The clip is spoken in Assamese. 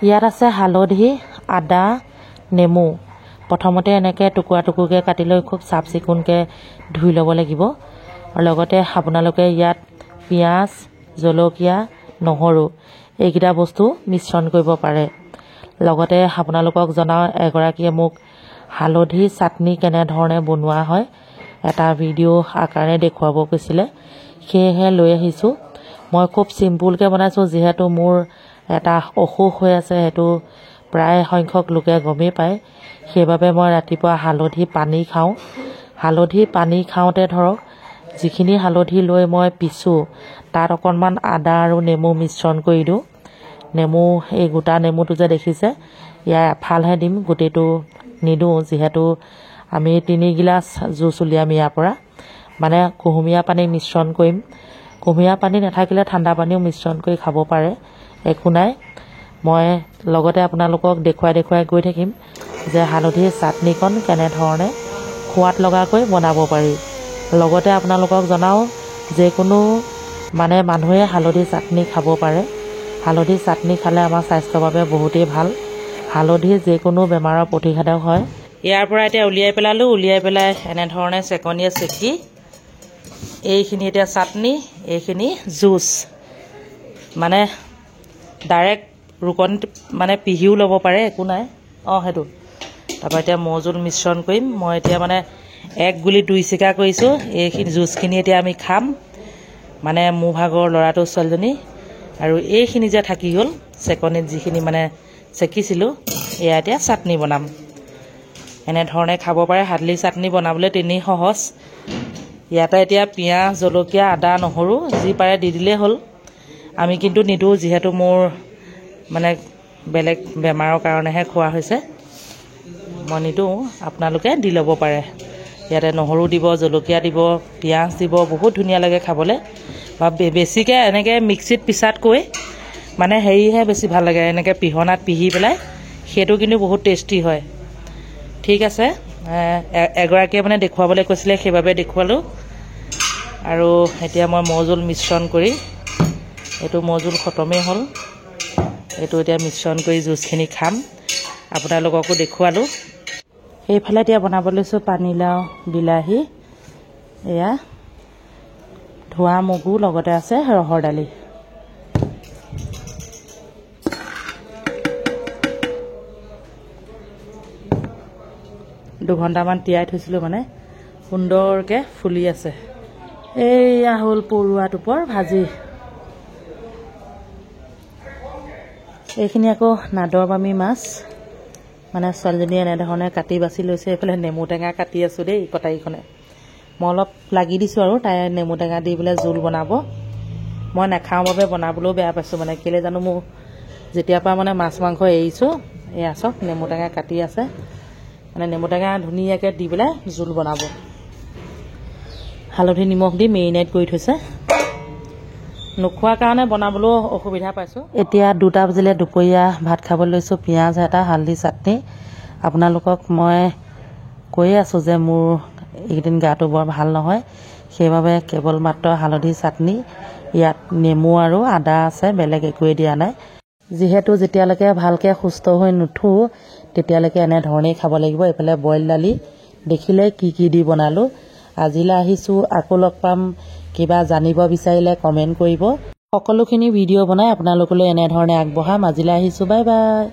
ইয়াত আছে হালধি, আদা, নেমু। প্ৰথমতে এনেকৈ টুকুৰা টুকুৰকৈ কাটি লৈ খুব চাফ চিকুণকৈ ধুই ল'ব লাগিব। আৰু লগতে আপোনালোকে ইয়াত পিঁয়াজ, জলকীয়া, নহৰু এইকেইটা বস্তু মিশ্ৰণ কৰিব পাৰে। লগতে আপোনালোকক জনাওঁ, এগৰাকীয়ে মোক হালধি চাটনি কেনেধৰণে বনোৱা হয় এটা ভিডিঅ' আকাৰে দেখুৱাব কৈছিলে, সেয়েহে লৈ আহিছোঁ। মই খুব চিম্পুলকৈ বনাইছোঁ, যিহেতু মোৰ এটা অসুখ হৈ আছে, সেইটো প্ৰায় সংখ্যক লোকে গমেই পায়। সেইবাবে মই ৰাতিপুৱা হালধি পানী খাওঁ। হালধি পানী খাওঁতে ধৰক যিখিনি হালধি লৈ মই পিছোঁ, তাত অকণমান আদা আৰু নেমু মিশ্ৰণ কৰি দিওঁ। নেমু, এই গোটা নেমুটো যে দেখিছে, ইয়াৰ এফালহে দিম, গোটেইটো নিদিওঁ, যিহেতু আমি 3 গিলাচ জুচ উলিয়াম ইয়াৰ পৰা। মানে কুহুমীয়া পানী মিশ্ৰণ কৰিম। কুহুমীয়া পানী নাথাকিলে ঠাণ্ডা পানীও মিশ্ৰণ কৰি খাব পাৰে, একো নাই। মই লগতে আপোনালোকক দেখুৱাই গৈ থাকিম যে হালধিৰ চাটনিকণ কেনেধৰণে সোৱাদ লগাকৈ বনাব পাৰি। লগতে আপোনালোকক জনাওঁ, যিকোনো মানুহে হালধি চাটনি খাব পাৰে। হালধি চাটনি খালে আমাৰ স্বাস্থ্যৰ বাবে বহুতেই ভাল। হালধি যিকোনো বেমাৰৰ প্ৰতিষেধক হয়। ইয়াৰ পৰা এতিয়া উলিয়াই পেলালোঁ। উলিয়াই পেলাই এনেধৰণে চেকনিয়ে চেকি এইখিনি এতিয়া চাটনি, এইখিনি জুচ। ডাইৰেক্ট ৰুকনিত পিহিও ল'ব পাৰে, একো নাই। সেইটো তাৰপৰা এতিয়া মৌজোল মিশ্ৰণ কৰিম। মই এতিয়া 1 গুলি 2 চিকা কৰিছোঁ। এইখিনি জুচখিনি এতিয়া আমি খাম, মোৰ ভাগৰ ল'ৰাটো, ছোৱালীজনী। আৰু এইখিনি যে থাকি গ'ল চেকনিত, যিখিনি চেকিছিলোঁ, এয়া এতিয়া চাটনি বনাম। এনেধৰণে খাব পাৰে। হালধি চাটনি বনাবলৈ তেনেই সহজ। ইয়াতে এতিয়া পিঁয়াজ, জলকীয়া, আদা, নহৰু যি পাৰে দি দিলেই হ'ল। আমি কিন্তু নিদিওঁ, যিহেতু মোৰ বেলেগ বেমাৰৰ কাৰণেহে খোৱা হৈছে। মই নিদিওঁ, আপোনালোকে দি ল'ব পাৰে। ইয়াতে নহৰু দিব, জলকীয়া দিব, পিঁয়াজ দিব, বহুত ধুনীয়া লাগে খাবলৈ। বা বেছিকৈ এনেকৈ মিক্সিত পিছাতকৈ হেৰিহে বেছি ভাল লাগে, এনেকৈ পিহনাত পিহি পেলাই, সেইটো কিন্তু বহুত টেষ্টি হয়। ঠিক আছে, এগৰাকীয়ে দেখুৱাবলৈ কৈছিলে, সেইবাবে দেখুৱালোঁ। আৰু এতিয়া মই মৌজোল মিশ্ৰণ কৰি, এইটো মৌজোল খতমেই হ'ল, এইটো এতিয়া মিশ্ৰণ কৰি জুচখিনি খাম। আপোনালোককো দেখুৱালোঁ। এইফালে এতিয়া বনাব লৈছোঁ পানীলাও, বিলাহী, এয়া ধোৱা মগু, লগতে আছে ৰহৰ দালি। দুঘণ্টামান তিয়াই থৈছিলোঁ, সুন্দৰকৈ ফুলি আছে। এইয়া হ'ল পৰুৱা টোপৰ ভাজি। এইখিনি আকৌ নাদৰ বামী মাছ, ছোৱালীজনীয়ে এনেধৰণে কাটি বাছি লৈছে। এইফালে নেমু টেঙা কাটি আছোঁ দেই, কটাৰীখনে। মই অলপ লাগি দিছোঁ আৰু তাই নেমু টেঙা দি পেলাই জোল বনাব। মই নাখাওঁ বাবে বনাবলৈও বেয়া পাইছোঁ, কেলৈ জানো, মোৰ যেতিয়াৰ পৰা মাছ মাংস এৰিছোঁ, এয়া চাওক নেমু টেঙা কাটি আছে। নেমু টেঙা ধুনীয়াকৈ দি পেলাই জোল বনাব। হালধি নিমখ দি মেৰিনেট কৰি থৈছে। নোখোৱাৰ কাৰণে বনাবলৈও অসুবিধা পাইছোঁ। এতিয়া 2টা বাজিলে, দুপৰীয়া ভাত খাব লৈছোঁ। পিঁয়াজ এটা, হালধি চাটনি। আপোনালোকক মই কৈয়ে আছোঁ যে মোৰ এইকেইদিন গাটো বৰ ভাল নহয়, সেইবাবে কেৱল মাত্ৰ হালধি চাটনি, ইয়াত নেমু আৰু আদা আছে, বেলেগ একোৱেই দিয়া নাই। যিহেতু যেতিয়ালৈকে ভালকৈ সুস্থ হৈ নুঠোঁ, তেতিয়ালৈকে এনেধৰণেই খাব লাগিব। এইফালে বইল দালি, দেখিলে কি দি বনালোঁ। আজিলৈ আহিছোঁ, আকৌ লগ পাম। কিবা জানিব বিচাৰিলে কমেণ্ট কৰিব। সকলোখিনি ভিডিঅ' বনাই আপোনালোকলৈ এনেধৰণে আগবঢ়াম। আজিলৈ আহিছোঁ, বাই বাই।